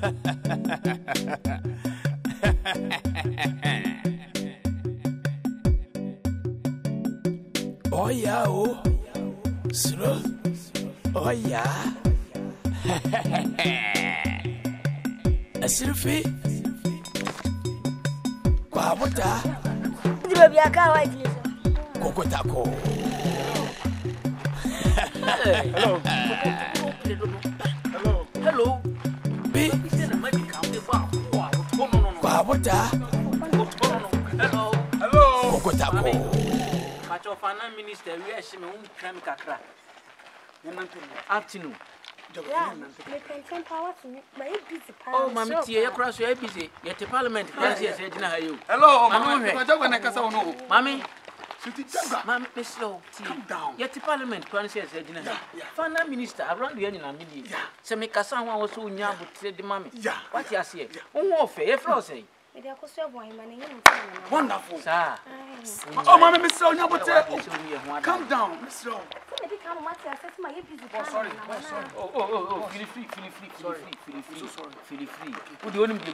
Oh yeah, oh, slow. Oh yeah. A silfie. Quabota. Cocotaco. Hello. Hello. Hello. Be Quabota. Hello. Hello. Cocotaco. But your finance minister, we are showing crime kakra. Afternoon. Oh, Mammy, you're across your busy. Yet the parliament, yes, hello, Mammy. Mammy, Miss Slow, come down. Yet the parliament, says, finance minister, around the end of the media. So make us someone was so young, but said the mammy. Yeah, what you say? Oh, fair, Flossie. Wonderful, sir. Oh, Mammy, Miss Slow, come down, Miss Slow. Oh, sorry. Oh, feel free. Would you only be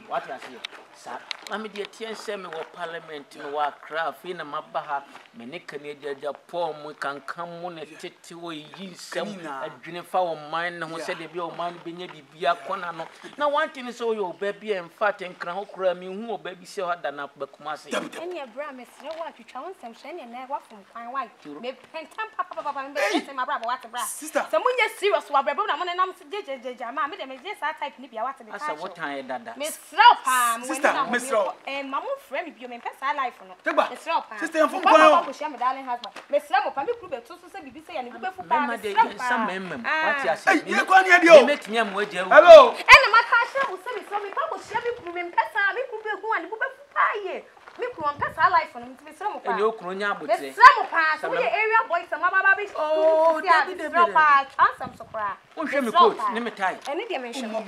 what I say, sir? Mammy, dear, Tian Semi or Parliament in war craft in a mabaha, Menicanadia, poem, we can come on a titty, ye some a Jennifer or mine who said the bill man being a bia conano. Now, one thing is all your baby and fat and crown crammy who baby so hard than up Bakumasi. And your bramis, no one to challenge some shiny and never from fine white. Maybe sister, someone just serious. What I'm type Nibia. What time that Miss Ropa, sister, Miss Ropa, and Mamma friend, you may pass our life on Miss Ropa. Sister, from my darling husband. Miss Ropa, you could also say, and you go for some member. You're going to make me a hello. And my car will say, so we probably shall be proven pass our little who and who me come pass our life on him to be some of your cronia, but some pass some area boys, some babies. Oh, the pass, some surprise. Won't you coach, name it tight? Any dimension. Hello,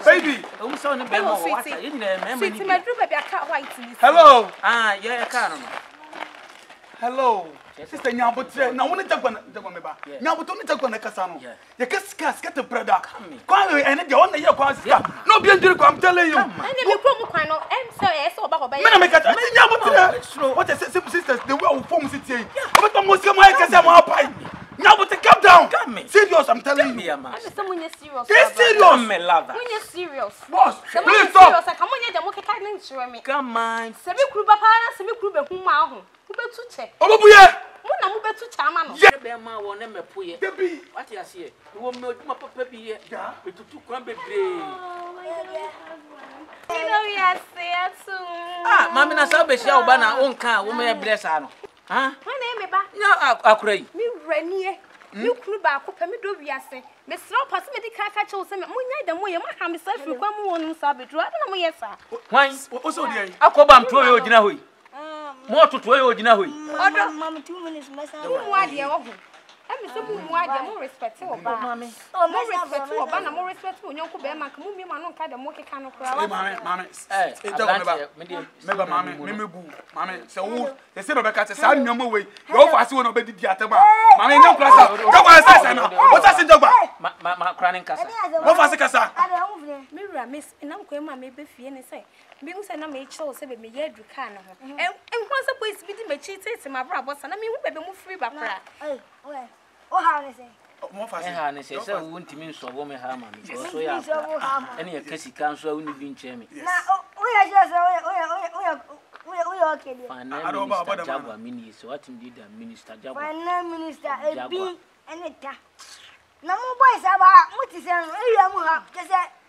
baby. Oh, so the bell, hello. Ah, yeah, I can't. Hello. Sister Nyabut, now when it's going to be Nyabut, only talk on the Casano. You get the product. Quite and the only year was no be I'm telling you. And you come and say, so about what I said, sisters, the way of form city. But the most of my Casama. Now, but come down. Come serious, I'm telling you. Someone is serious. Get serious, my lover. When you're serious, boss, please stop. Come on, you're the me. Come on. Semi Kruba, Semi Kruba, whom I to check. Oh, yeah. When I'm to Chaman, yeah, my one name, what you see? You won't make my papa be here. But to crumble. Ah, Mamma, I'll be sure Banner own car, woman, bless her. Huh? My name is no, I'll cry. Me, Renier. You could back up and do Viase. Miss Ropas medical catch or some the way you have myself to come on Sabbath. I don't know, yes, sir. Why? Also, I'll come back to you, Dinahui. More to you, Dinahui. Mamma, 2 minutes, my son. I'm so more respectful, Mammy. Oh, more respectful, Banner, more respectful. You could be my community, my own kind of monkey can of Mammy. Remember, Mammy, so the same about cats, I'm no way. Go for us, one the theatre. Mammy, no class. Go on, what's that dog? My crying casa. What was the casa? Mirror, Miss, and Uncle Mamma may be feeling and say, Being sent on me, chose 7 years, Ducano. And once a place between my cheats and my brothers, and I mean, we move free by crack. Oh, how is it? More fast, so won't mean so woman harm, so yeah, any a case council only being chairman. Now, we are just we are okay. I don't know about the minister. What indeed the minister? Finance minister, a big and a ta. No more boys about what is a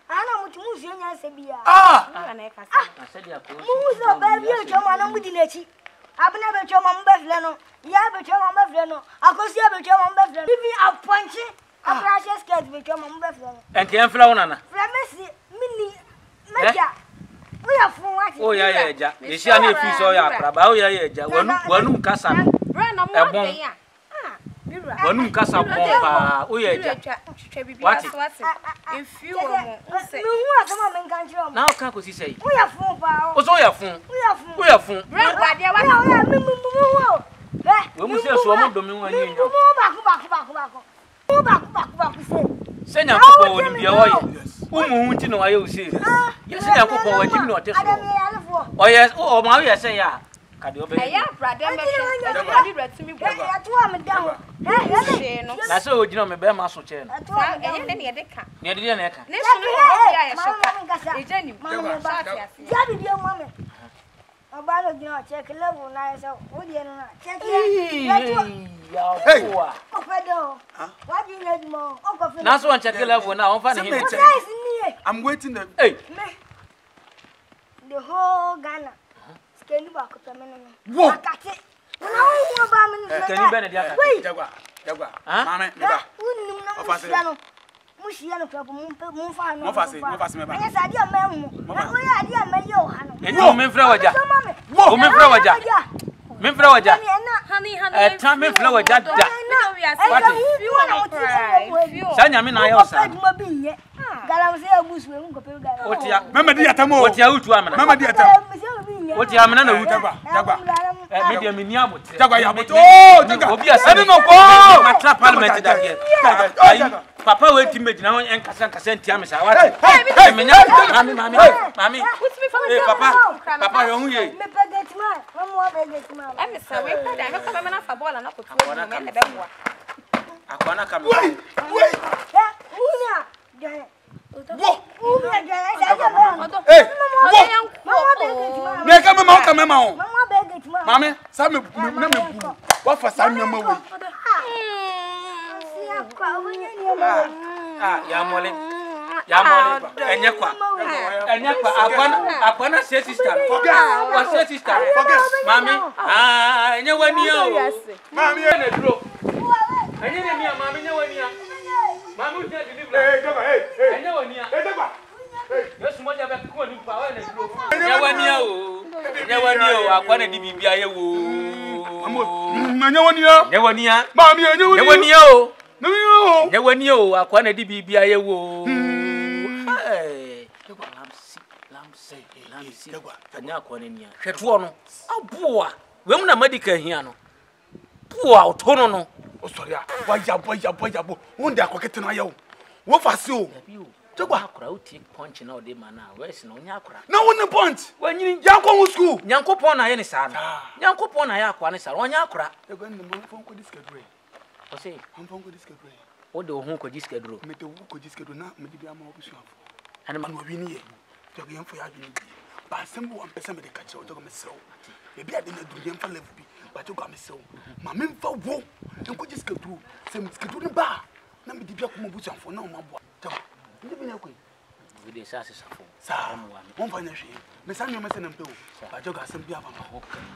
I know what moves you and Sabia. Ah, I said, moves of baby, your man with the I've never shown my Bethlehem. Yeah, but your Bethlehem. I could see your Bethlehem. Give me a punchy, a precious cat with your Bethlehem. And Ken Flona. Mini, we are for what? Oh, yeah, you see any fish or ya, Crabao, yeah, one Casa. Run a bomb. One Casa bomb. Oh, yeah, what? If you now, can't you say? We are full. What's all your phone? We are full. We must have some of them. Say Yanko will be a way. Who to know I will see. Yes, Yanko, what you know. Oh, yes, oh, Maria say, yeah. Can you be a brother? That's all you know, my bear muscle chain. Near the neck. About you check level nice. What do you know? Check what do you need more? That's one check level now. I'm waiting. Hey, the whole Ghana. Scale back to me. What? Can you bend it? Mamma, Musiano club, Mufas, yes, I dear memo. I dear mayo. Woman flower, woman flower, honey, time in flower, Sanyamin, I also. Mamma, dear Tamo, what you out to Mamma, dear Tamo, what you am another medium in Yamu. Oh, I don't know. My trap parliament here. Papa wait to me now and Cassan Tiamis. Mammy, Papa, you're I'm sorry, I don't come enough for ball and not I wanna come. Wait, Mammy, some what for some number? Yamole, and Yakwa, I want to say sister, forget, sister, forget, Mammy, and you went near, Mammy, and a drop. And you near Mammy, no one near. Mammy, hey, no one near. Yes, what you have called power and a drop. Never knew, I wanted to be a never near, Mammy, never knew. No, never knew I wanted to be a woo. Hey, Lamsey, and now calling you. Chetuano, oh, poor, women are medical here. Poor, Tono. Oh, sorry, boy, one day I could get to know. What was you? Crowd punching out the man now. Where's no Yakra? No one punch when you Yanko school. Yanko Pona, any son. Yanko Pona, Yakwanis, one Yakra. They're going to move from this category. I say, I'm from this category. What do who could this category? Make the who could this category not maybe I'm more and I'm not winning. Talking for you, but some one person with the catcher or talking so. Maybe I didn't do him for left, but you got me so. My men for woe and could just go through some schedule bar. Now, the Biakum for no more. With the asses of one financial. Miss Samuel Messon and Bill, I took us some Biaba.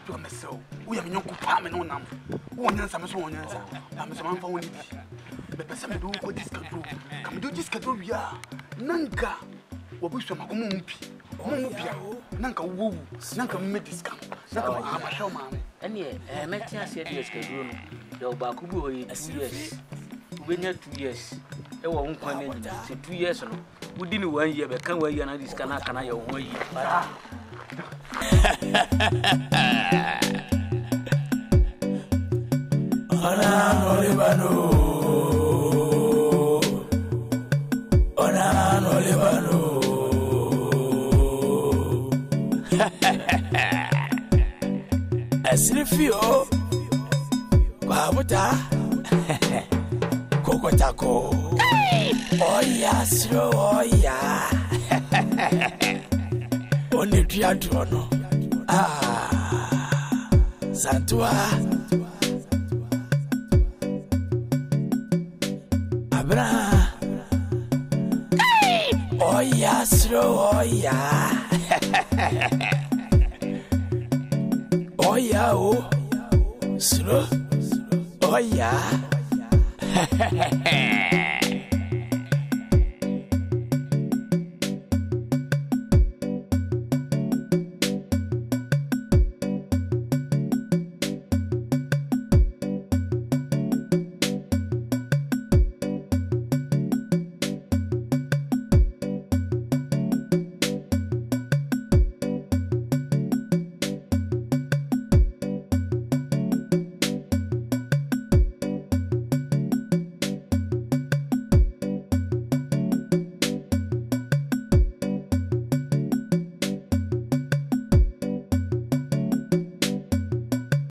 To me so. We have no compartment on them. One answer, Miss One answer. I'm some phone. But some do what this can do. Come do this category. Nanka. What we shall Nanka woo. Nanka made this come. Nanka, show mammy. And yet, I met you said yes, Cadoon. Though Bakubu is 2 years. We near 2 years. It won't come in 2 years. Within 1 year, but can't wait and this cannot can I away. Asrifio Babuta Kokotako. Oh yes, oh yeah. Only Triadono. Ah, Santua Abra. Oh yes, oh yeah. Oh yeah, oh slow. Oh yeah.